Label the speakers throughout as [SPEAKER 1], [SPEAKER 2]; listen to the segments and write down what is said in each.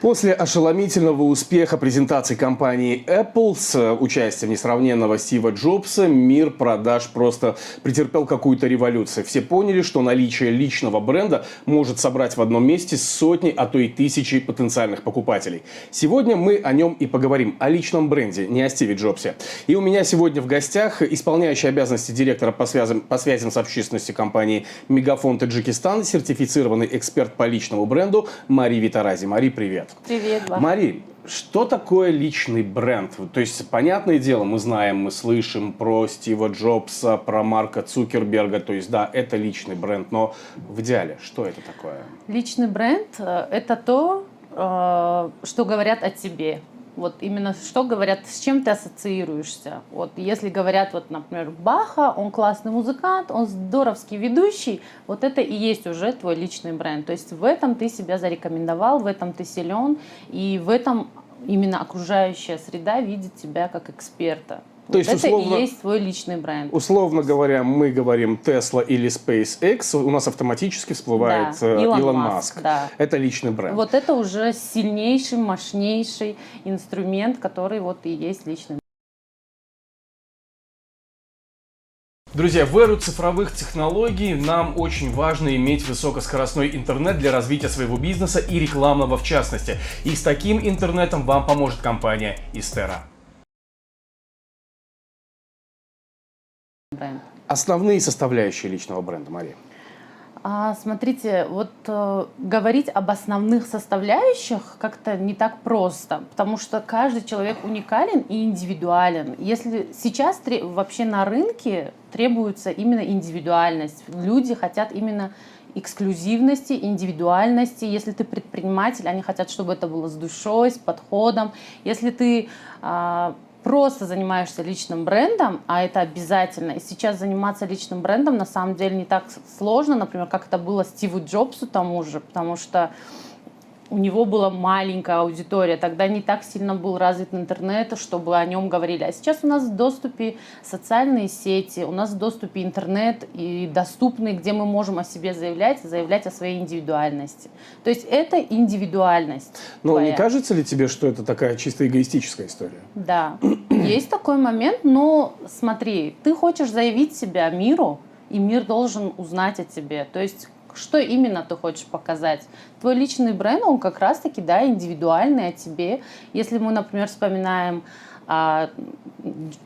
[SPEAKER 1] После ошеломительного успеха презентации компании Apple с участием несравненного Стива Джобса, мир продаж просто претерпел какую-то революцию. Все поняли, что наличие личного бренда может собрать в одном месте сотни, а то и тысячи потенциальных покупателей. Сегодня мы о нем и поговорим, о личном бренде, не о Стиве Джобсе. И у меня сегодня в гостях исполняющий обязанности директора по связям с общественностью компании «Мегафон Таджикистан», сертифицированный эксперт по личному бренду Мари Витарази. Мари, привет.
[SPEAKER 2] Привет, Влад.
[SPEAKER 1] Мари, что такое личный бренд? То есть, понятное дело, мы знаем, мы слышим про Стива Джобса, про Марка Цукерберга. То есть, да, это личный бренд. Но в идеале, что это такое?
[SPEAKER 2] Личный бренд – это то, что говорят о тебе. Вот именно что говорят, с чем ты ассоциируешься. Вот если говорят, вот, например, Баха, он классный музыкант, он здоровский ведущий, вот это и есть уже твой личный бренд. То есть в этом ты себя зарекомендовал, в этом ты силен, и в этом именно окружающая среда видит тебя как эксперта.
[SPEAKER 1] То есть,
[SPEAKER 2] это
[SPEAKER 1] условно,
[SPEAKER 2] и есть твой личный бренд.
[SPEAKER 1] Условно говоря, мы говорим Tesla или SpaceX, у нас автоматически всплывает Илон Маск.
[SPEAKER 2] Да.
[SPEAKER 1] Это личный бренд.
[SPEAKER 2] Вот это уже сильнейший, мощнейший инструмент, который вот и есть личный бренд.
[SPEAKER 1] Друзья, в эру цифровых технологий нам очень важно иметь высокоскоростной интернет для развития своего бизнеса и рекламного в частности. И с таким интернетом вам поможет компания Истера.
[SPEAKER 2] Бренд.
[SPEAKER 1] Основные составляющие личного бренда, Мария.
[SPEAKER 2] Смотрите, вот говорить об основных составляющих как-то не так просто, потому что каждый человек уникален и индивидуален. Если сейчас вообще на рынке требуется именно индивидуальность, люди хотят именно эксклюзивности, индивидуальности. Если ты предприниматель, они хотят, чтобы это было с душой, с подходом. Если ты просто занимаешься личным брендом, а это обязательно. И сейчас заниматься личным брендом на самом деле не так сложно, например, как это было Стиву Джобсу тому же, потому что у него была маленькая аудитория, тогда не так сильно был развит интернет, чтобы о нем говорили. А сейчас у нас в доступе социальные сети, у нас в доступе интернет и доступный, где мы можем о себе заявлять о своей индивидуальности. То есть это индивидуальность.
[SPEAKER 1] Но не кажется ли тебе, что это такая чисто эгоистическая история?
[SPEAKER 2] Да, есть такой момент, но смотри, ты хочешь заявить себя миру, и мир должен узнать о тебе. То есть что именно ты хочешь показать? Твой личный бренд, он как раз-таки, да, индивидуальный о тебе. Если мы, например, вспоминаем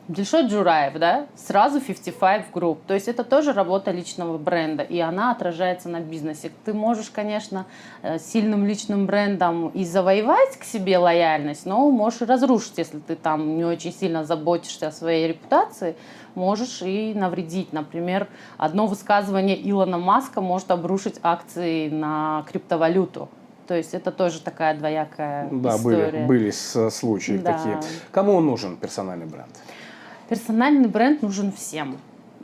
[SPEAKER 2] Дильшод Джураев, да, сразу 55 Group. То есть это тоже работа личного бренда, и она отражается на бизнесе. Ты можешь, конечно, сильным личным брендом и завоевать к себе лояльность, но можешь и разрушить, если ты там не очень сильно заботишься о своей репутации, можешь и навредить. Например, одно высказывание Илона Маска может обрушить акции на криптовалюту. То есть это тоже такая двоякая история.
[SPEAKER 1] Да, были случаи такие. Кому нужен персональный бренд?
[SPEAKER 2] Персональный бренд нужен всем.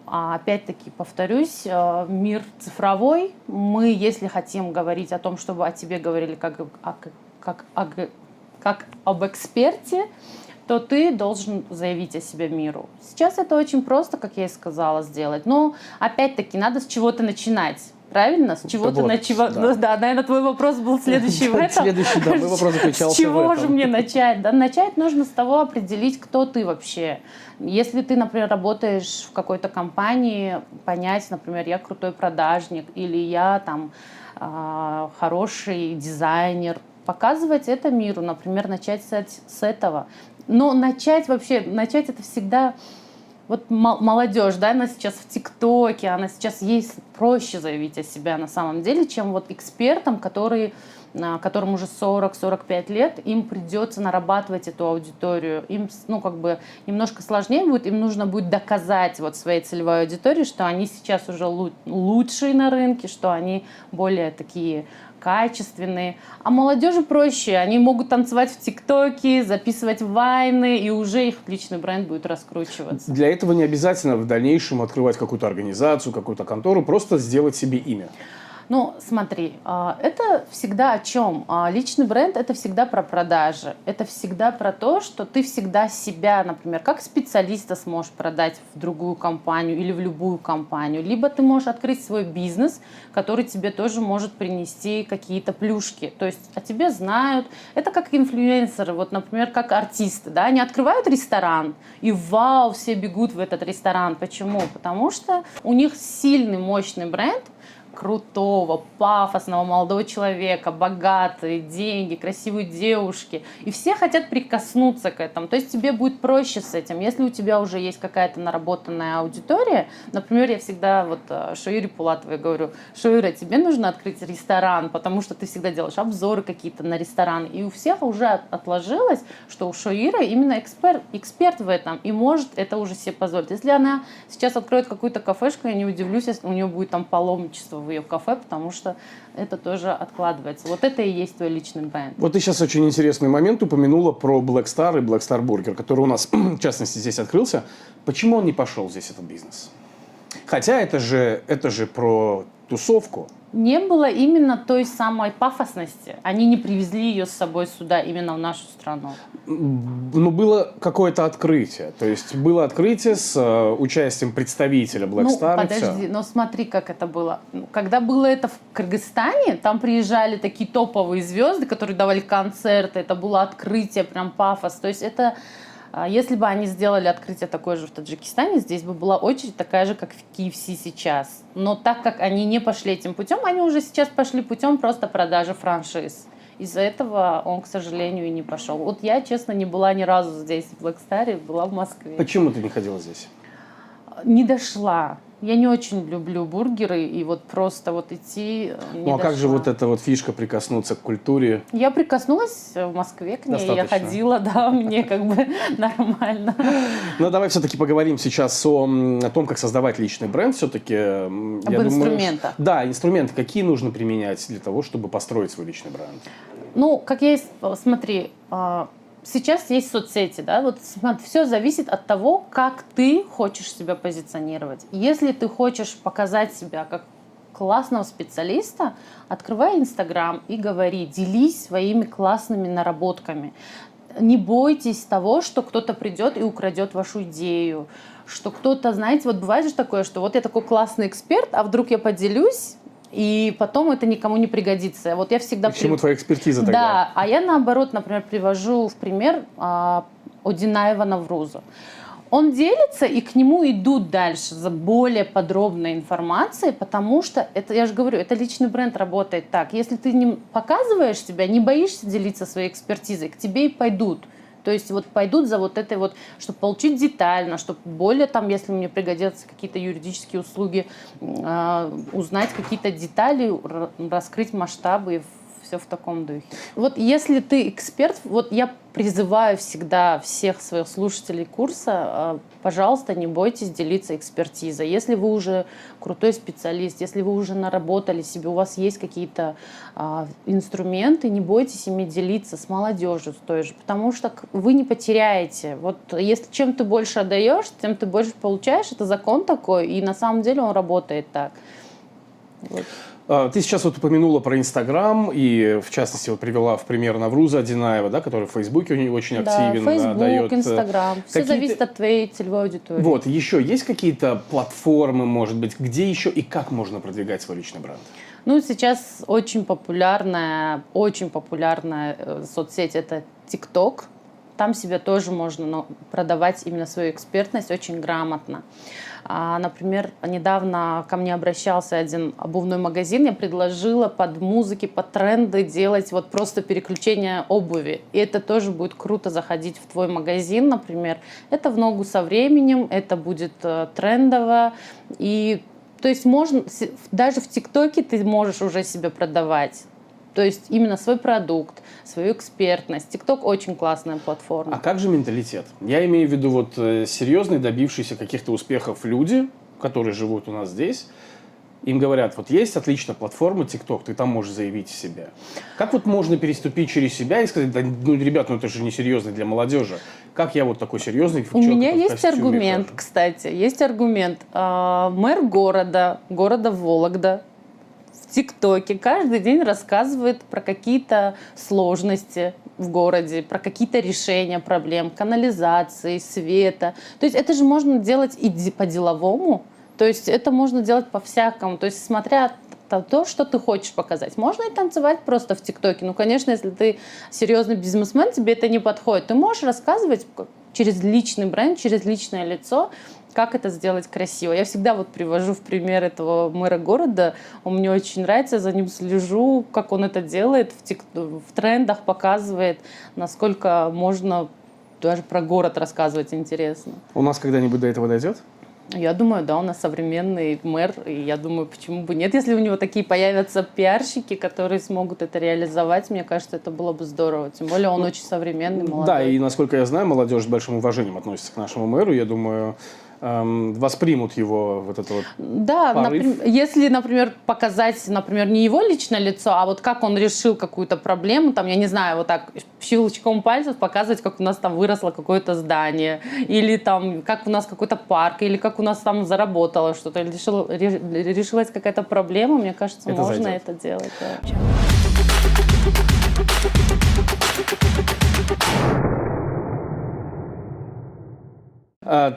[SPEAKER 2] Опять-таки, повторюсь, мир цифровой. Мы, если хотим говорить о том, чтобы о тебе говорили как об эксперте, то ты должен заявить о себе миру. Сейчас это очень просто, как я и сказала, сделать. Но, опять-таки, надо с чего-то начинать. Правильно? С чего-то начинать. Да. Ну, да, наверное, твой вопрос был следующий в этом.
[SPEAKER 1] Следующий, да, мой вопрос заключался в этом.
[SPEAKER 2] С чего же мне начать? Да, начать нужно с того, определить, кто ты вообще. Если ты, например, работаешь в какой-то компании, понять, например, я крутой продажник или я там хороший дизайнер, показывать это миру, например, начать с этого. Но начать это всегда... Вот молодежь, да, она сейчас в ТикТоке, она сейчас ей проще заявить о себе на самом деле, чем вот экспертам, которым уже 40-45 лет, им придется нарабатывать эту аудиторию. Им, немножко сложнее будет, им нужно будет доказать вот своей целевой аудитории, что они сейчас уже лучшие на рынке, что они более такие качественные. А молодежи проще. Они могут танцевать в ТикТоке, записывать вайны, и уже их личный бренд будет раскручиваться.
[SPEAKER 1] Для этого не обязательно в дальнейшем открывать какую-то организацию, какую-то контору, просто сделать себе имя.
[SPEAKER 2] Ну, смотри, это всегда о чем? Личный бренд – это всегда про продажи. Это всегда про то, что ты всегда себя, например, как специалиста сможешь продать в другую компанию или в любую компанию. Либо ты можешь открыть свой бизнес, который тебе тоже может принести какие-то плюшки. То есть о тебе знают. Это как инфлюенсеры, вот, например, как артисты. Да? Они открывают ресторан, и вау, все бегут в этот ресторан. Почему? Потому что у них сильный, мощный бренд, крутого, пафосного молодого человека, богатые, деньги, красивые девушки. И все хотят прикоснуться к этому. То есть тебе будет проще с этим. Если у тебя уже есть какая-то наработанная аудитория, например, я всегда вот Шоире Пулатовой говорю: Шоира, тебе нужно открыть ресторан, потому что ты всегда делаешь обзоры какие-то на ресторан. И у всех уже отложилось, что у Шоира именно эксперт в этом и может это уже себе позволить. Если она сейчас откроет какую-то кафешку, я не удивлюсь, если у нее будет там паломничество в ее кафе, потому что это тоже откладывается. Вот это и есть твой личный бренд.
[SPEAKER 1] Вот ты сейчас очень интересный момент упомянула про Black Star и Black Star Burger, который у нас, в частности, здесь открылся. Почему он не пошел здесь, этот бизнес? Хотя это же про тусовку.
[SPEAKER 2] Не было именно той самой пафосности. Они не привезли ее с собой сюда, именно в нашу страну.
[SPEAKER 1] Ну, было какое-то открытие. То есть было открытие с участием представителя Black Star.
[SPEAKER 2] Подожди, но смотри, как это было. Когда было это в Кыргызстане, там приезжали такие топовые звезды, которые давали концерты. Это было открытие, прям пафос. То есть это... Если бы они сделали открытие такое же в Таджикистане, здесь бы была очередь такая же, как в KFC сейчас. Но так как они не пошли этим путем, они уже сейчас пошли путем просто продажи франшиз. Из-за этого он, к сожалению, и не пошел. Вот я, честно, не была ни разу здесь, в Black Star, была в Москве.
[SPEAKER 1] Почему ты не ходила здесь?
[SPEAKER 2] Не дошла. Я не очень люблю бургеры, и вот просто вот идти не
[SPEAKER 1] Ну, а как же
[SPEAKER 2] дошла.
[SPEAKER 1] вот эта вот фишка прикоснуться к культуре?
[SPEAKER 2] Я прикоснулась в Москве к ней,
[SPEAKER 1] Достаточно.
[SPEAKER 2] я ходила, да, мне как бы нормально.
[SPEAKER 1] Ну, давай все-таки поговорим сейчас о том, как создавать личный бренд. Все-таки,
[SPEAKER 2] Об инструментах.
[SPEAKER 1] Да, инструменты какие нужно применять для того, чтобы построить свой личный бренд?
[SPEAKER 2] Ну, как есть, смотри, сейчас есть соцсети, да, вот все зависит от того, как ты хочешь себя позиционировать. Если ты хочешь показать себя как классного специалиста, открывай Инстаграм и говори, делись своими классными наработками. Не бойтесь того, что кто-то придет и украдет вашу идею, что кто-то, знаете, вот бывает же такое, что вот я такой классный эксперт, а вдруг я поделюсь, и потом это никому не пригодится. Вот я всегда...
[SPEAKER 1] К чему твоя экспертиза тогда?
[SPEAKER 2] Да, а я наоборот, например, привожу в пример Одинаева Навруза. Он делится, и к нему идут дальше за более подробной информацией, потому что, это, я же говорю, это личный бренд работает так. Если ты не показываешь себя, не боишься делиться своей экспертизой, к тебе и пойдут. То есть вот пойдут за вот этой вот, чтобы получить детально, чтобы более там, если мне пригодятся какие-то юридические услуги, узнать какие-то детали, раскрыть масштабы и все в таком духе. Вот если ты эксперт, вот я призываю всегда всех своих слушателей курса, пожалуйста, не бойтесь делиться экспертизой. Если вы уже крутой специалист, если вы уже наработали себе, у вас есть какие-то инструменты, не бойтесь ими делиться с молодежью, с той же, потому что вы не потеряете. Вот если чем ты больше отдаешь, тем ты больше получаешь. Это закон такой, и на самом деле он работает так. Вот.
[SPEAKER 1] Ты сейчас вот упомянула про Инстаграм и, в частности, вот привела в пример Навруза Одинаева, да, который в Фейсбуке у него очень активен.
[SPEAKER 2] Да, Фейсбук,
[SPEAKER 1] дает
[SPEAKER 2] Инстаграм. Все зависит от твоей целевой аудитории.
[SPEAKER 1] Вот, еще есть какие-то платформы, может быть, где еще и как можно продвигать свой личный бренд?
[SPEAKER 2] Ну, сейчас очень популярная соцсеть – это ТикТок. Там себе тоже можно продавать именно свою экспертность очень грамотно. Например, недавно ко мне обращался один обувной магазин, я предложила под музыки, под тренды делать вот просто переключение обуви. И это тоже будет круто заходить в твой магазин, например. Это в ногу со временем, это будет трендово. И то есть можно, даже в ТикТоке ты можешь уже себя продавать. То есть именно свой продукт, свою экспертность. ТикТок очень классная платформа.
[SPEAKER 1] А как же менталитет? Я имею в виду вот серьезные, добившиеся каких-то успехов люди, которые живут у нас здесь. Им говорят, вот есть отличная платформа ТикТок, ты там можешь заявить себя. Как вот можно переступить через себя и сказать, да, ну, ребят, ну это же не серьезно для молодежи. Как я вот такой серьезный
[SPEAKER 2] У меня есть аргумент, кстати, есть аргумент. Мэр города Вологда, в ТикТоке каждый день рассказывает про какие-то сложности в городе, про какие-то решения проблем, канализации, света. То есть это же можно делать и по-деловому, то есть это можно делать по-всякому. То есть смотря то, что ты хочешь показать. Можно и танцевать просто в ТикТоке. Ну, конечно, если ты серьезный бизнесмен, тебе это не подходит. Ты можешь рассказывать через личный бренд, через личное лицо, как это сделать красиво. Я всегда вот привожу в пример этого мэра города. Он мне очень нравится, я за ним слежу, как он это делает, в трендах показывает, насколько можно даже про город рассказывать интересно.
[SPEAKER 1] У нас когда-нибудь до этого дойдет?
[SPEAKER 2] Я думаю, да, у нас современный мэр, и я думаю, почему бы нет, если у него такие появятся пиарщики, которые смогут это реализовать, мне кажется, это было бы здорово. Тем более он очень современный, молодой.
[SPEAKER 1] Да, и насколько я знаю, молодежь с большим уважением относится к нашему мэру. Я думаю, воспримут его вот это вот
[SPEAKER 2] Да,
[SPEAKER 1] порыв.
[SPEAKER 2] если, например, показать, например, не его личное лицо, а вот как он решил какую-то проблему, там, я не знаю, вот так щелчком пальцев показывать, как у нас там выросло какое-то здание, или там, как у нас какой-то парк, или как у нас там заработало что-то, или решилась какая-то проблема, мне кажется,
[SPEAKER 1] Это
[SPEAKER 2] можно
[SPEAKER 1] зайдет.
[SPEAKER 2] это делать. Да.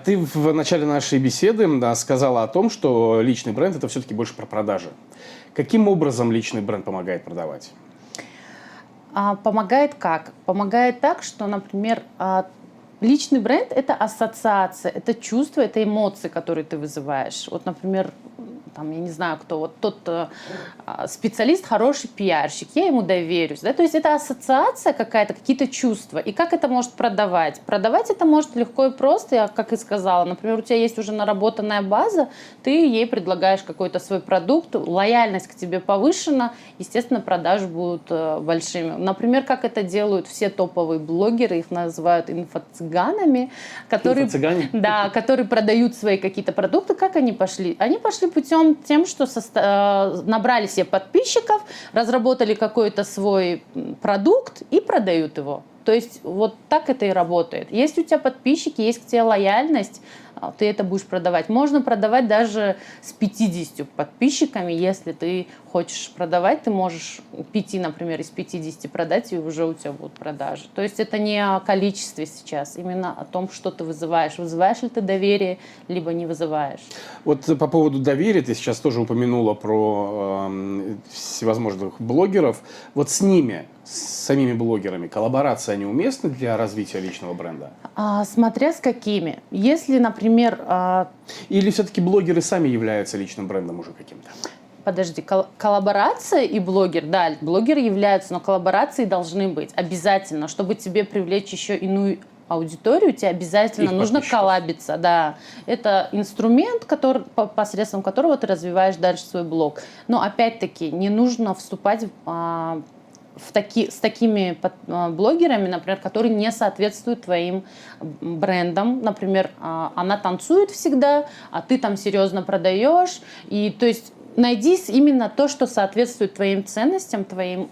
[SPEAKER 1] Ты в начале нашей беседы сказала о том, что личный бренд – это все-таки больше про продажи. Каким образом личный бренд помогает продавать?
[SPEAKER 2] Помогает как? Помогает так, что, например, личный бренд – это ассоциация, это чувства, это эмоции, которые ты вызываешь. Вот, например, там, я не знаю, кто, вот тот специалист, хороший пиарщик, я ему доверюсь. Да? То есть это ассоциация какая-то, какие-то чувства. И как это может продавать? Продавать это может легко и просто, я как и сказала. Например, у тебя есть уже наработанная база, ты ей предлагаешь какой-то свой продукт, лояльность к тебе повышена, естественно, продажи будут большими. Например, как это делают все топовые блогеры, их называют инфо-цыганами, которые, да, которые продают свои какие-то продукты. Как они пошли? Они пошли путем тем, что набрали себе подписчиков, разработали какой-то свой продукт и продают его. То есть вот так это и работает. Если у тебя подписчики, есть к тебе лояльность, ты это будешь продавать. Можно продавать даже с 50 подписчиками. Если ты хочешь продавать, ты можешь 5, например, из 50 продать, и уже у тебя будут продажи. То есть это не о количестве сейчас, именно о том, что ты вызываешь. Вызываешь ли ты доверие, либо не вызываешь.
[SPEAKER 1] Вот по поводу доверия, ты сейчас тоже упомянула про всевозможных блогеров. Вот с ними, с самими блогерами, коллаборации, они уместны для развития личного бренда?
[SPEAKER 2] Смотря с какими. Если, например...
[SPEAKER 1] Или все-таки блогеры сами являются личным брендом уже каким-то?
[SPEAKER 2] Подожди, коллаборация и блогер, да, блогеры являются, но коллаборации должны быть обязательно, чтобы тебе привлечь еще иную аудиторию, тебе обязательно нужно коллабиться, да. Это инструмент, посредством которого ты развиваешь дальше свой блог. Но опять-таки не нужно вступать с такими блогерами, например, которые не соответствуют твоим брендам. Например, она танцует всегда, а ты там серьезно продаешь. И то есть найди именно то, что соответствует твоим ценностям, твоему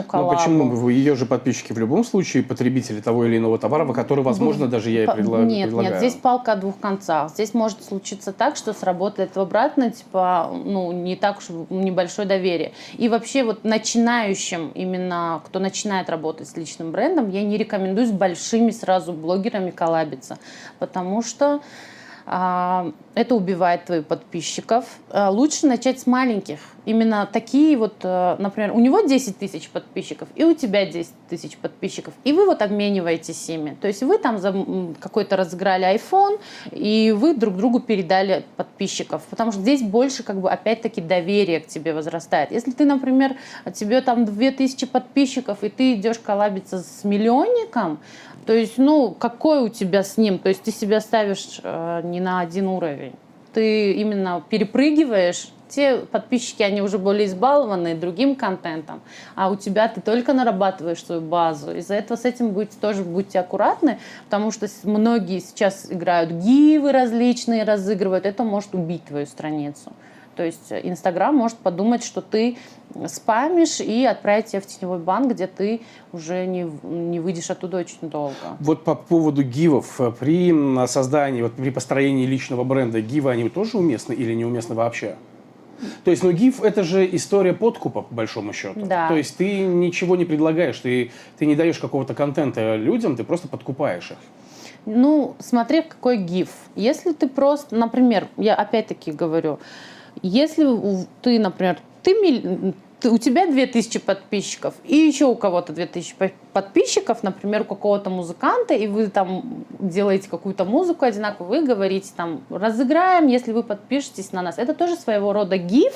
[SPEAKER 2] коллабу.
[SPEAKER 1] Но почему? Ее же подписчики в любом случае потребители того или иного товара, который, возможно, даже я и предлагаю.
[SPEAKER 2] Нет, здесь палка о двух концах. Здесь может случиться так, что сработает в обратно, типа, не так уж небольшое доверие. И вообще вот начинающим, именно кто начинает работать с личным брендом, я не рекомендую с большими сразу блогерами коллабиться, потому что это убивает твоих подписчиков. Лучше начать с маленьких. Именно такие вот, например, у него 10 тысяч подписчиков, и у тебя 10 тысяч подписчиков, и вы вот обмениваетесь ими. То есть вы там какой-то разыграли iPhone, и вы друг другу передали подписчиков, потому что здесь больше, опять-таки, доверие к тебе возрастает. Если ты, например, тебе там 2000 подписчиков, и ты идешь коллабиться с миллионником, то есть, какой у тебя с ним? То есть ты себя ставишь не на один уровень. Ты именно перепрыгиваешь. Те подписчики, они уже более избалованы другим контентом, а у тебя ты только нарабатываешь свою базу. Из-за этого с этим будьте аккуратны, потому что многие сейчас играют гивы различные, разыгрывают. Это может убить твою страницу. То есть Инстаграм может подумать, что ты спамишь и отправить тебя в теневой бан, где ты уже не выйдешь оттуда очень долго. Вот
[SPEAKER 1] по поводу гивов. При создании, при построении личного бренда гивы, они тоже уместны или неуместны вообще? То есть, ну, GIF — это же история подкупа, по большому счету.
[SPEAKER 2] Да.
[SPEAKER 1] То есть ты ничего не предлагаешь, ты не даешь какого-то контента людям, ты просто подкупаешь их.
[SPEAKER 2] Ну, смотри, какой GIF. Если ты просто, например, я опять-таки говорю, если ты, например, у тебя 2000 подписчиков, и еще у кого-то 2000 подписчиков, например, у какого-то музыканта, и вы там делаете какую-то музыку одинаковую, вы говорите там, разыграем, если вы подпишетесь на нас. Это тоже своего рода GIF,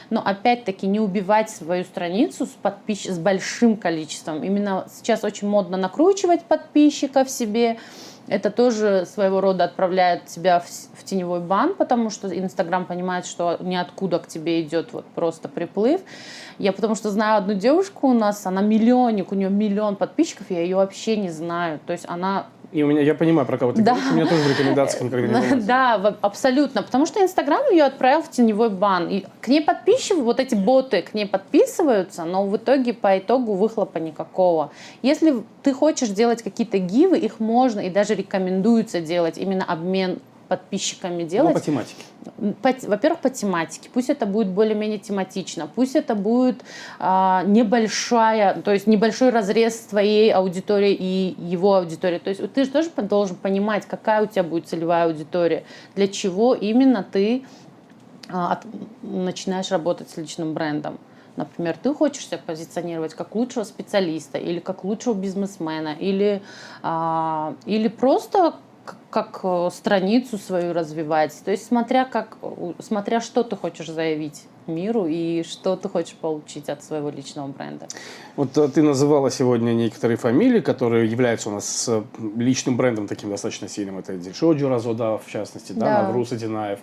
[SPEAKER 2] но опять-таки не убивать свою страницу с большим количеством. Именно сейчас очень модно накручивать подписчиков себе. Это тоже своего рода отправляет тебя в теневой бан, потому что Инстаграм понимает, что ниоткуда к тебе идет вот просто приплыв. Я потому что знаю одну девушку у нас, она миллионник, у нее 1 миллион подписчиков, я ее вообще не знаю. То есть она...
[SPEAKER 1] И я понимаю, про кого ты говоришь, у меня тоже в рекомендациях никогда не было.
[SPEAKER 2] Да, абсолютно. Потому что Инстаграм ее отправил в теневой бан. И к ней вот эти боты к ней подписываются, но в итоге по итогу выхлопа никакого. Если ты хочешь делать какие-то гивы, их можно и даже рекомендуется делать, именно обмен подписчиками делать.
[SPEAKER 1] Ну, по тематике.
[SPEAKER 2] Во-первых, по тематике. Пусть это будет более-менее тематично. Пусть это будет небольшой разрез твоей аудитории и его аудитории. То есть ты же тоже должен понимать, какая у тебя будет целевая аудитория, для чего именно ты начинаешь работать с личным брендом. Например, ты хочешь себя позиционировать как лучшего специалиста или как лучшего бизнесмена, или просто как страницу свою развивать. То есть смотря, что ты хочешь заявить миру и что ты хочешь получить от своего личного бренда.
[SPEAKER 1] Вот ты называла сегодня некоторые фамилии, которые являются у нас личным брендом таким достаточно сильным. Это Дильшоджи Разодав, в частности, да. Навруз Адинаев.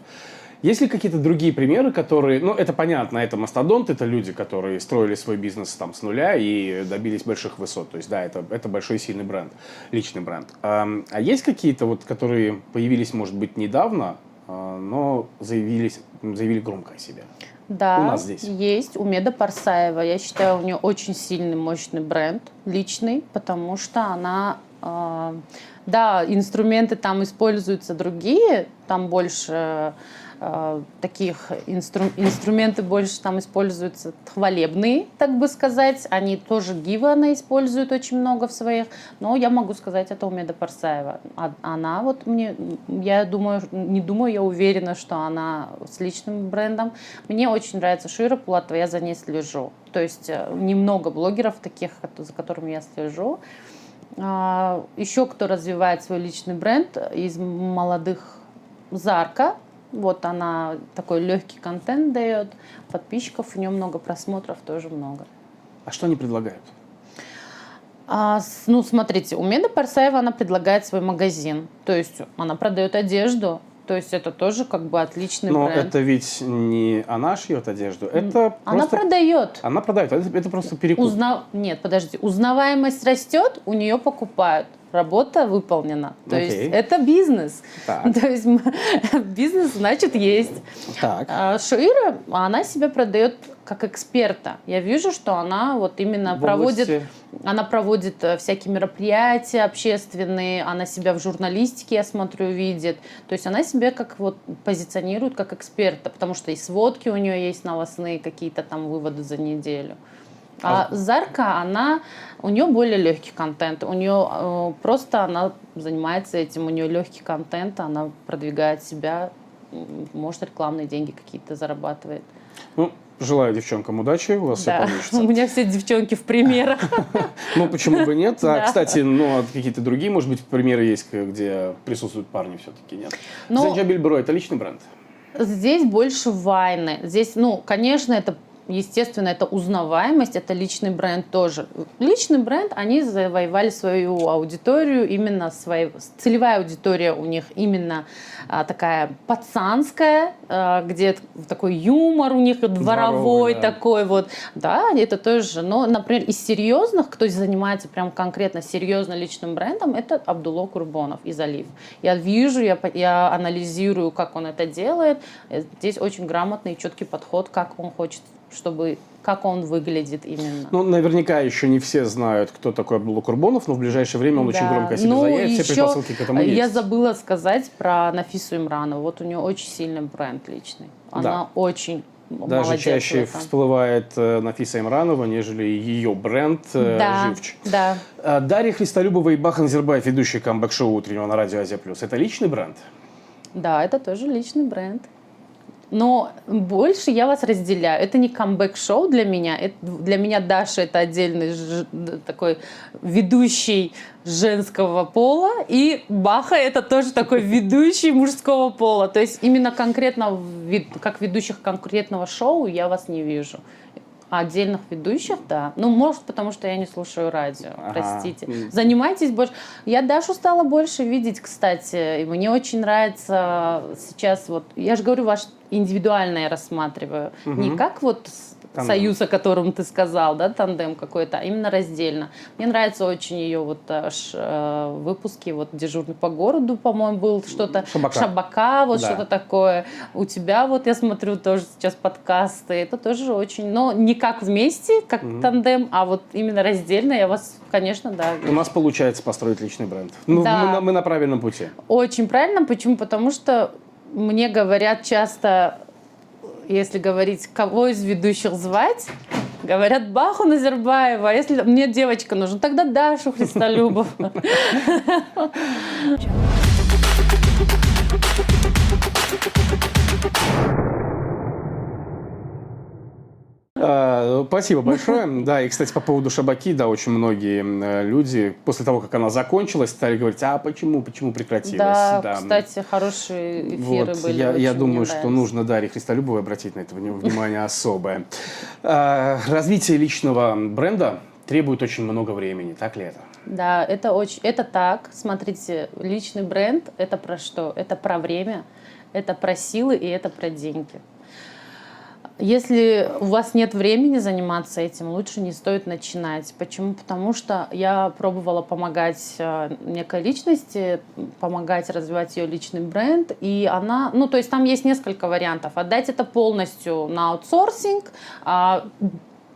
[SPEAKER 1] Есть ли какие-то другие примеры, которые... Ну, это понятно, это мастодонты, это люди, которые строили свой бизнес там с нуля и добились больших высот. То есть, да, это большой сильный бренд, личный бренд. А есть какие-то, вот, которые появились, может быть, недавно, но заявили громко о себе?
[SPEAKER 2] Да,
[SPEAKER 1] у нас здесь
[SPEAKER 2] есть. У Меда Парсаева, я считаю, у нее очень сильный, мощный бренд, личный, потому что она... Да, инструменты там используются другие, там больше инструменты больше там используются хвалебные, так бы сказать. Они тоже гивы она использует очень много в своих, но я могу сказать, это у Меда Парсаева. Она вот я уверена, что она с личным брендом. Мне очень нравится Шира Пулатова, я за ней слежу. То есть немного блогеров таких, за которыми я слежу. Еще кто развивает свой личный бренд из молодых, Зарка. Вот она такой легкий контент дает, подписчиков у нее много, просмотров тоже много.
[SPEAKER 1] А что они предлагают?
[SPEAKER 2] Смотрите, у Меда Парсаева она предлагает свой магазин. То есть она продает одежду. То есть это тоже как бы отличный бренд.
[SPEAKER 1] Но это ведь не она шьет одежду, это
[SPEAKER 2] она продает.
[SPEAKER 1] Она продает, это просто перекуп.
[SPEAKER 2] Нет, подожди, узнаваемость растет, у нее покупают. Работа выполнена. То есть это бизнес.
[SPEAKER 1] Так.
[SPEAKER 2] То есть бизнес, значит, есть.
[SPEAKER 1] Так.
[SPEAKER 2] Шира, она себя продает как эксперта. Я вижу, что она вот именно проводит всякие мероприятия общественные, она себя в журналистике, я смотрю, видит. То есть она себя как вот позиционирует как эксперта, потому что и сводки у нее есть новостные, какие-то там выводы за неделю. А Зарка, у нее более легкий контент, у нее просто она занимается этим, у нее легкий контент, она продвигает себя, может, рекламные деньги какие-то зарабатывает.
[SPEAKER 1] Ну, желаю девчонкам удачи, у вас все получится.
[SPEAKER 2] У меня все девчонки в примерах.
[SPEAKER 1] Ну, почему бы нет? Кстати, какие-то другие, может быть, примеры есть, где присутствуют парни все-таки, нет? Занджабиль Бро — это личный бренд?
[SPEAKER 2] Здесь больше вайны. Здесь, конечно, естественно, это узнаваемость, это личный бренд тоже. Личный бренд, они завоевали свою аудиторию, именно целевая аудитория у них именно такая пацанская, где такой юмор у них дворовой такой вот. Да, это тоже. Но, например, из серьезных, кто занимается прям конкретно серьезно личным брендом, это Абдулло Курбонов из Олив. Я вижу, я анализирую, как он это делает. Здесь очень грамотный и четкий подход, как он хочет, как он выглядит именно.
[SPEAKER 1] Наверняка еще не все знают, кто такой Абдулло Курбонов, но в ближайшее время он очень громко о себе заявит, все предпосылки к этому есть.
[SPEAKER 2] Я забыла сказать про Нафису Имранову. Вот у нее очень сильный бренд личный. Она очень
[SPEAKER 1] Даже
[SPEAKER 2] молодец
[SPEAKER 1] чаще
[SPEAKER 2] в этом.
[SPEAKER 1] всплывает Нафиса Имранова, нежели ее бренд
[SPEAKER 2] Да,
[SPEAKER 1] «Живч».
[SPEAKER 2] да.
[SPEAKER 1] Дарья Христолюбова и Бахан Назарбаев, ведущие камбэк-шоу утреннего на радио Азия Плюс. Это личный бренд?
[SPEAKER 2] Да, это тоже личный бренд. Но больше я вас разделяю. Это не камбэк-шоу для меня. Для меня Даша — это отдельный такой ведущий женского пола. И Баха — это тоже такой ведущий мужского пола. То есть именно конкретно как ведущих конкретного шоу я вас не вижу. А отдельных ведущих, да. Ну, может, потому что я не слушаю радио, простите. Занимайтесь больше. Я Дашу стала больше видеть, кстати. И мне очень нравится сейчас вот... Я же говорю, ваш индивидуально я рассматриваю. Не как вот
[SPEAKER 1] тандем.
[SPEAKER 2] Союз, о котором ты сказал, да, тандем какой-то, а именно раздельно. Мне нравятся очень ее вот выпуски, вот «Дежурный по городу», по-моему, был что-то. Шабака, вот да. Что-то такое. У тебя вот, я смотрю, тоже сейчас подкасты. Это тоже очень... Но не как вместе, как тандем, а вот именно раздельно. Я вас, конечно, да.
[SPEAKER 1] У нас получается построить личный бренд. Ну, да. мы на правильном пути.
[SPEAKER 2] Очень правильно. Почему? Потому что мне говорят часто... Если говорить, кого из ведущих звать, говорят Баху Назарбаева. А если мне девочка нужна, тогда Дашу Христолюбову.
[SPEAKER 1] Спасибо большое. Да, и, кстати, по поводу Шабаки, да, очень многие люди после того, как она закончилась, стали говорить, а почему прекратилась?
[SPEAKER 2] Да, кстати, хорошие эфиры
[SPEAKER 1] вот,
[SPEAKER 2] были.
[SPEAKER 1] Я думаю, что нужно Дарье Христолюбовой обратить на это внимание особое. Развитие личного бренда требует очень много времени, так ли это?
[SPEAKER 2] Да, это так. Смотрите, личный бренд – это про что? Это про время, это про силы и это про деньги. Если у вас нет времени заниматься этим, лучше не стоит начинать. Почему? Потому что я пробовала помогать некой личности, помогать развивать ее личный бренд, и она, ну, то есть там есть несколько вариантов. Отдать это полностью на аутсорсинг,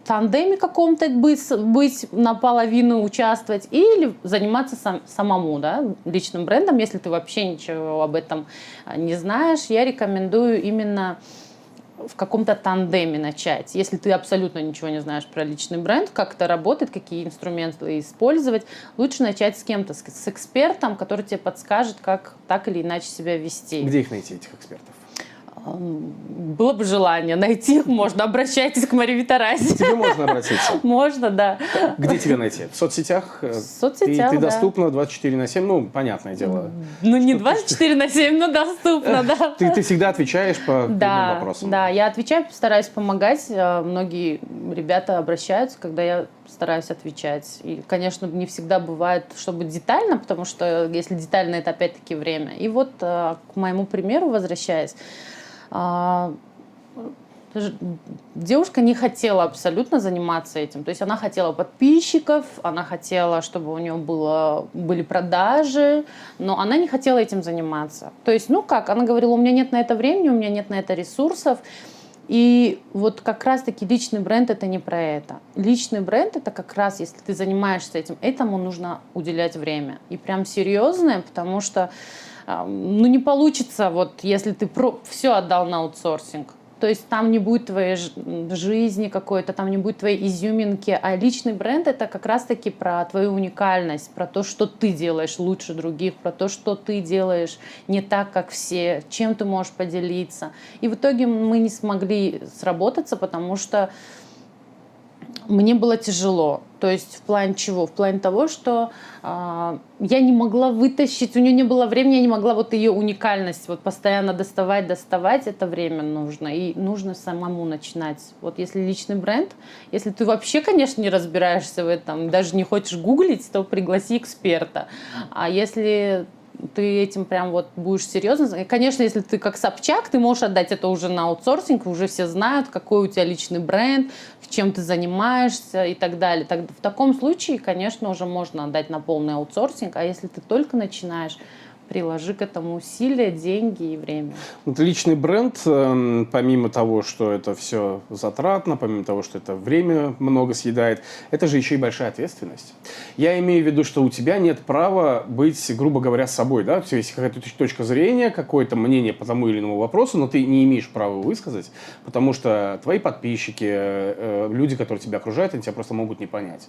[SPEAKER 2] тандеме каком-то быть наполовину участвовать или заниматься самому, да, личным брендом. Если ты вообще ничего об этом не знаешь, я рекомендую именно в каком-то тандеме начать. Если ты абсолютно ничего не знаешь про личный бренд, как это работает, какие инструменты использовать, лучше начать с кем-то, с экспертом, который тебе подскажет, как так или иначе себя вести.
[SPEAKER 1] Где их найти, этих экспертов?
[SPEAKER 2] Было бы желание найти их, можно. Обращайтесь к Марии Витаразе.
[SPEAKER 1] К тебе можно обратиться?
[SPEAKER 2] Можно, да.
[SPEAKER 1] Где тебя найти? В соцсетях?
[SPEAKER 2] В соцсетях,
[SPEAKER 1] Ты доступна 24/7? Ну, понятное дело.
[SPEAKER 2] Ну, не 24/7, но доступна, да.
[SPEAKER 1] Ты всегда отвечаешь по любым вопросам? Да,
[SPEAKER 2] я отвечаю, стараюсь помогать. Многие ребята обращаются, когда я стараюсь отвечать. И, конечно, не всегда бывает, чтобы детально, потому что если детально, это опять-таки время. И вот к моему примеру возвращаясь, девушка не хотела абсолютно заниматься этим. То есть она хотела подписчиков, она хотела, чтобы у нее были продажи, но она не хотела этим заниматься. То есть, ну как, она говорила, у меня нет на это времени, у меня нет на это ресурсов. И вот как раз-таки личный бренд – это не про это. Личный бренд – это как раз, если ты занимаешься этим, этому нужно уделять время. И прям серьезное, потому что ну, не получится, вот, если ты все отдал на аутсорсинг. То есть там не будет твоей жизни какой-то, там не будет твоей изюминки. А личный бренд – это как раз-таки про твою уникальность, про то, что ты делаешь лучше других, про то, что ты делаешь не так, как все, чем ты можешь поделиться. И в итоге мы не смогли сработаться, потому что мне было тяжело. То есть в плане чего? В плане того, что я не могла вытащить, у нее не было времени, я не могла вот ее уникальность вот постоянно доставать, это время нужно. И нужно самому начинать. Вот если личный бренд, если ты вообще, конечно, не разбираешься в этом, даже не хочешь гуглить, то пригласи эксперта. А если ты этим прям вот будешь серьезно. Конечно, если ты как Собчак, ты можешь отдать это уже на аутсорсинг, уже все знают, какой у тебя личный бренд, чем ты занимаешься и так далее. В таком случае, конечно, уже можно отдать на полный аутсорсинг, а если ты только начинаешь, приложи к этому усилия, деньги и время.
[SPEAKER 1] Вот личный бренд, помимо того, что это все затратно, помимо того, что это время много съедает, это же еще и большая ответственность. Я имею в виду, что у тебя нет права быть, грубо говоря, собой, да? У тебя есть какая-то точка зрения, какое-то мнение по тому или иному вопросу, но ты не имеешь права высказать, потому что твои подписчики, люди, которые тебя окружают, они тебя просто могут не понять.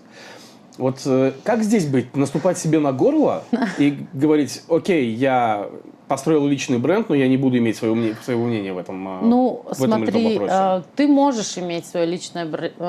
[SPEAKER 1] Вот как здесь быть? Наступать себе на горло и говорить: окей, я построил личный бренд, но я не буду иметь своего мнения в этом,
[SPEAKER 2] Ну,
[SPEAKER 1] в этом или том
[SPEAKER 2] смотри,
[SPEAKER 1] вопросе.
[SPEAKER 2] ты можешь иметь свое личное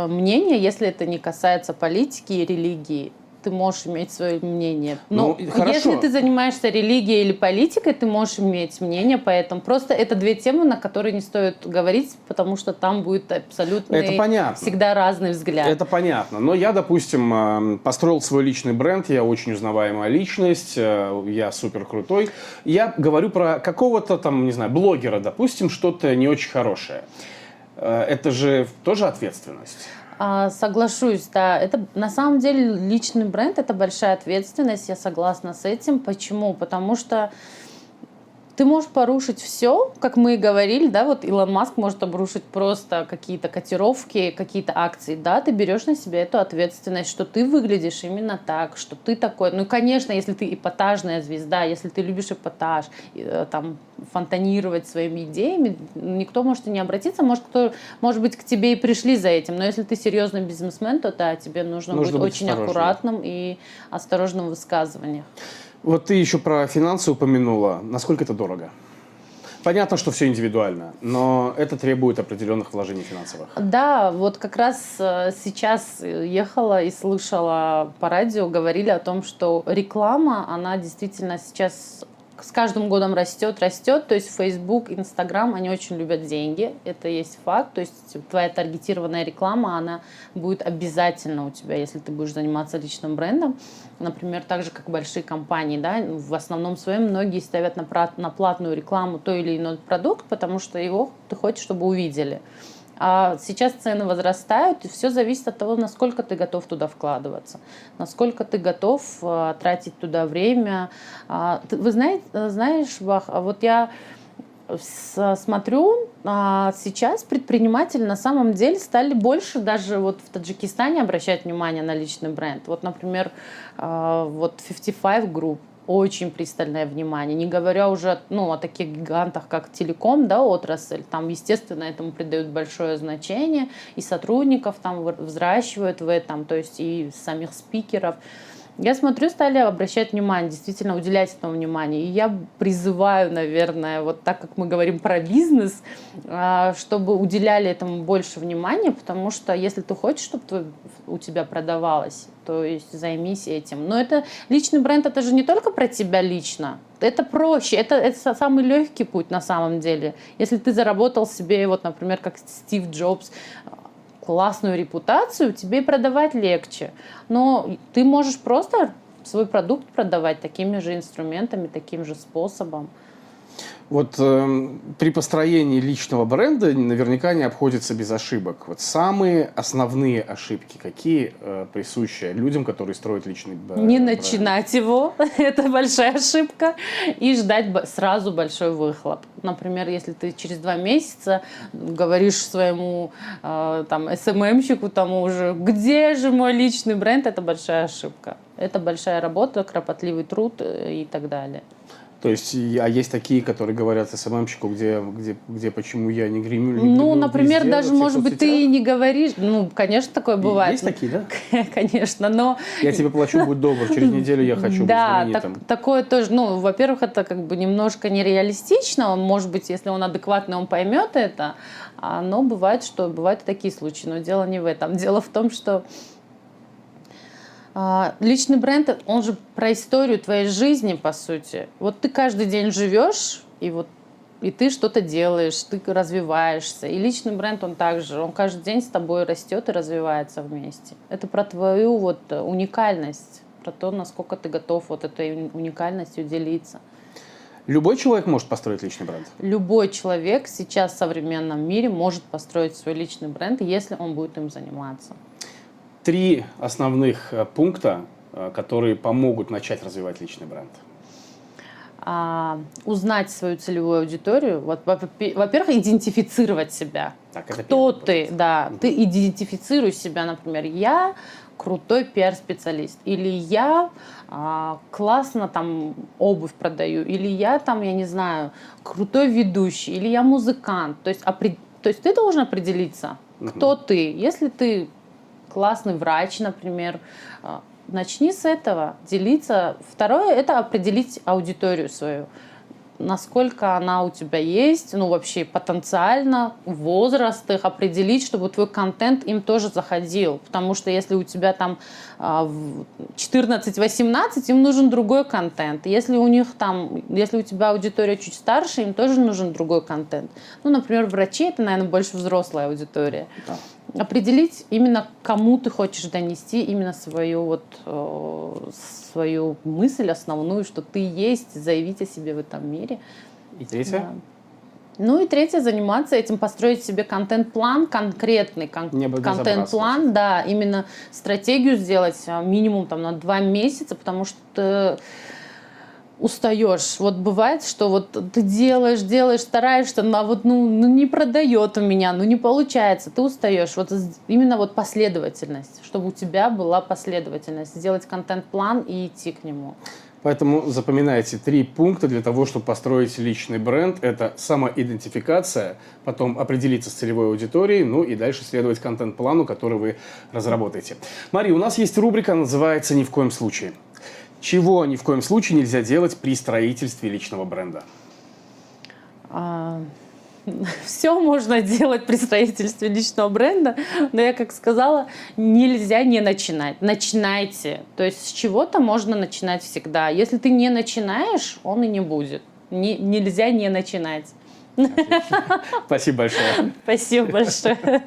[SPEAKER 2] мнение, если это не касается политики и религии. Ты можешь иметь свое мнение. Но
[SPEAKER 1] Ну, хорошо.
[SPEAKER 2] если ты занимаешься религией или политикой, ты можешь иметь мнение, поэтому просто это две темы, на которые не стоит говорить, потому что там будет абсолютно
[SPEAKER 1] Это понятно.
[SPEAKER 2] всегда разный взгляд.
[SPEAKER 1] Это понятно. Но я, допустим, построил свой личный бренд, я очень узнаваемая личность, я супер крутой. Я говорю про какого-то там, не знаю, блогера, допустим, что-то не очень хорошее. Это же тоже ответственность.
[SPEAKER 2] Соглашусь, да. Это на самом деле личный бренд, это большая ответственность, я согласна с этим. Почему? Потому что ты можешь порушить все, как мы и говорили, да, вот Илон Маск может обрушить просто какие-то котировки, какие-то акции, да, ты берешь на себя эту ответственность, что ты выглядишь именно так, что ты такой, ну, конечно, если ты эпатажная звезда, если ты любишь эпатаж, там, фонтанировать своими идеями, никто может и не обратиться, может быть, к тебе и пришли за этим, но если ты серьезный бизнесмен, то да, тебе нужно быть очень аккуратным и осторожным в высказываниях.
[SPEAKER 1] Вот ты еще про финансы упомянула. Насколько это дорого? Понятно, что все индивидуально, но это требует определенных вложений финансовых.
[SPEAKER 2] Да, вот как раз сейчас ехала и слышала по радио, говорили о том, что реклама, она действительно сейчас с каждым годом растет. То есть Facebook, Instagram, они очень любят деньги, это есть факт. То есть твоя таргетированная реклама, она будет обязательно у тебя, если ты будешь заниматься личным брендом. Например, так же, как большие компании, да, в основном своем многие ставят на платную рекламу той или иной продукт, потому что его ты хочешь, чтобы увидели. А сейчас цены возрастают, и все зависит от того, насколько ты готов туда вкладываться, насколько ты готов тратить туда время. Вы знаешь, Бах, вот я смотрю, сейчас предприниматели на самом деле стали больше даже вот в Таджикистане обращать внимание на личный бренд. Вот, например, вот 55 Group. Очень пристальное внимание, не говоря уже о таких гигантах, как телеком, да, отрасль, там, естественно, этому придают большое значение, и сотрудников там взращивают в этом, то есть и самих спикеров. Я смотрю, стали обращать внимание, действительно уделять этому внимание. И я призываю, наверное, вот так как мы говорим про бизнес, чтобы уделяли этому больше внимания, потому что если ты хочешь, чтобы у тебя продавалось, то есть займись этим. Но это личный бренд, это же не только про тебя лично. Это проще, это самый легкий путь на самом деле. Если ты заработал себе, вот, например, как Стив Джобс, классную репутацию, тебе и продавать легче. Но ты можешь просто свой продукт продавать такими же инструментами, таким же способом.
[SPEAKER 1] Вот при построении личного бренда наверняка не обходится без ошибок. Вот самые основные ошибки, какие присущи людям, которые строят личный бренд?
[SPEAKER 2] Не начинать его, это большая ошибка, и ждать сразу большой выхлоп. Например, если ты через 2 месяца говоришь своему там СММщику тому же, где же мой личный бренд, это большая ошибка. Это большая работа, кропотливый труд и так далее.
[SPEAKER 1] То есть, есть такие, которые говорят СММщику, где почему я не гремю?
[SPEAKER 2] Ну, например, везде, даже, может быть, ты и не говоришь. Ну, конечно, такое бывает.
[SPEAKER 1] Есть такие, да?
[SPEAKER 2] Конечно, но...
[SPEAKER 1] Я тебе плачу, будь добр, через неделю я хочу быть знаменитым.
[SPEAKER 2] Да, такое тоже, во-первых, это как бы немножко нереалистично. Может быть, если он адекватный, он поймет это. Но бывают такие случаи. Но дело не в этом. Дело в том, что личный бренд, он же про историю твоей жизни, по сути. Вот ты каждый день живешь, и ты что-то делаешь, ты развиваешься. И личный бренд, он также, он каждый день с тобой растет и развивается вместе. Это про твою уникальность, про то, насколько ты готов этой уникальностью делиться.
[SPEAKER 1] Любой человек может построить личный бренд?
[SPEAKER 2] Любой человек сейчас в современном мире может построить свой личный бренд, если он будет им заниматься.
[SPEAKER 1] 3 основных пункта, которые помогут начать развивать личный бренд.
[SPEAKER 2] узнать свою целевую аудиторию. Вот, во-первых, идентифицировать себя.
[SPEAKER 1] Так, это
[SPEAKER 2] Кто
[SPEAKER 1] первый
[SPEAKER 2] ты, да. Ты идентифицируй себя, например, я крутой пиар-специалист, или я классно там обувь продаю, или я там, я не знаю, крутой ведущий, или я музыкант. То есть ты должен определиться, кто ты. Если ты классный врач, например, начни с этого, делиться. Второе – это определить аудиторию свою. Насколько она у тебя есть, ну вообще потенциально, возраст их определить, чтобы твой контент им тоже заходил. Потому что если у тебя там 14-18, им нужен другой контент. Если у тебя аудитория чуть старше, им тоже нужен другой контент. Ну, например, врачи – это, наверное, больше взрослая аудитория.
[SPEAKER 1] Да.
[SPEAKER 2] Определить именно, кому ты хочешь донести именно свою мысль основную, что ты есть, заявить о себе в этом мире.
[SPEAKER 1] И третье?
[SPEAKER 2] Да. Ну и третье, заниматься этим, построить себе контент-план, конкретный контент-план, да, именно стратегию сделать минимум там, на 2 месяца, потому что ты устаешь. Вот бывает, что вот ты делаешь, стараешься, но вот, не продает у меня, не получается, ты устаешь. Вот именно вот последовательность, чтобы у тебя была последовательность, сделать контент-план и идти к нему.
[SPEAKER 1] Поэтому запоминайте 3 пункта для того, чтобы построить личный бренд. Это самоидентификация, потом определиться с целевой аудиторией, ну и дальше следовать контент-плану, который вы разработаете. Мария, у нас есть рубрика, называется «Ни в коем случае». Чего ни в коем случае нельзя делать при строительстве личного бренда?
[SPEAKER 2] Все можно делать при строительстве личного бренда, но я, как сказала, нельзя не начинать. Начинайте. То есть с чего-то можно начинать всегда. Если ты не начинаешь, он и не будет. Нельзя не начинать.
[SPEAKER 1] Отлично. Спасибо большое.
[SPEAKER 2] Спасибо большое.